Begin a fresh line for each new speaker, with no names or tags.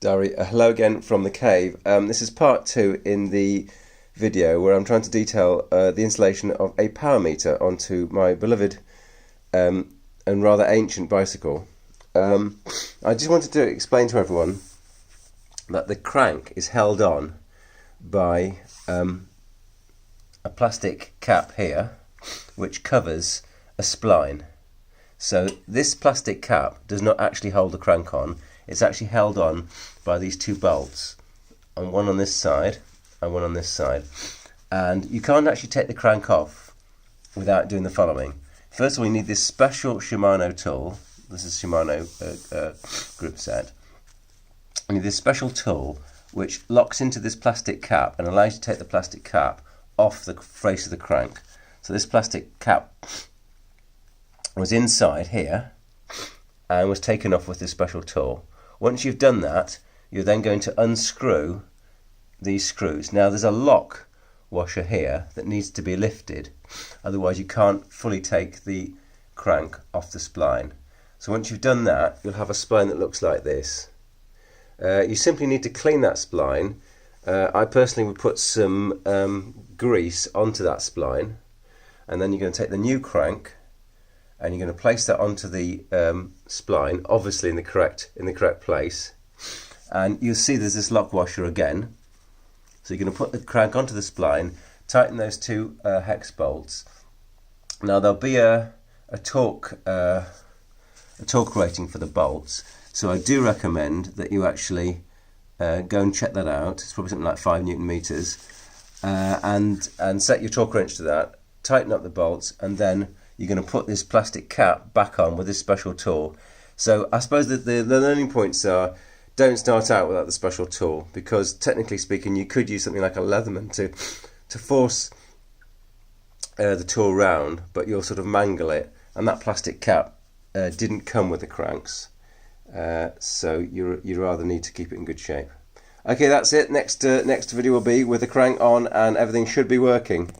Dari, hello again from the cave. This is part two in the video where I'm trying to detail the installation of a power meter onto my beloved and rather ancient bicycle. I just wanted to explain to everyone that the crank is held on by a plastic cap here which covers a spline. So this plastic cap does not actually hold the crank on. It's actually held on by these two bolts, and one on this side and one on this side. And you can't actually take the crank off without doing the following. First of all, you need this special Shimano tool. This is Shimano grip set. You need this special tool which locks into this plastic cap and allows you to take the plastic cap off the face of the crank. So this plastic cap was inside here and was taken off with this special tool. Once you've done that, you're then going to unscrew these screws. Now there's a lock washer here that needs to be lifted, otherwise you can't fully take the crank off the spline. So once you've done that, you'll have a spline that looks like this. You simply need to clean that spline. I personally would put some grease onto that spline, and then you're going to take the new crank and you're going to place that onto the spline, obviously in the correct place. And you'll see there's this lock washer again. So you're going to put the crank onto the spline, tighten those two hex bolts. Now there'll be a torque rating for the bolts, so I do recommend that you actually go and check that out. It's probably something like 5 Newton meters, and set your torque wrench to that. Tighten up the bolts, and then you're going to put this plastic cap back on with this special tool. So I suppose that the learning points are: don't start out without the special tool, because technically speaking you could use something like a Leatherman to force the tool round, but you'll sort of mangle it, and that plastic cap didn't come with the cranks, so you rather need to keep it in good shape. Okay, that's it. Next video will be with the crank on and everything should be working.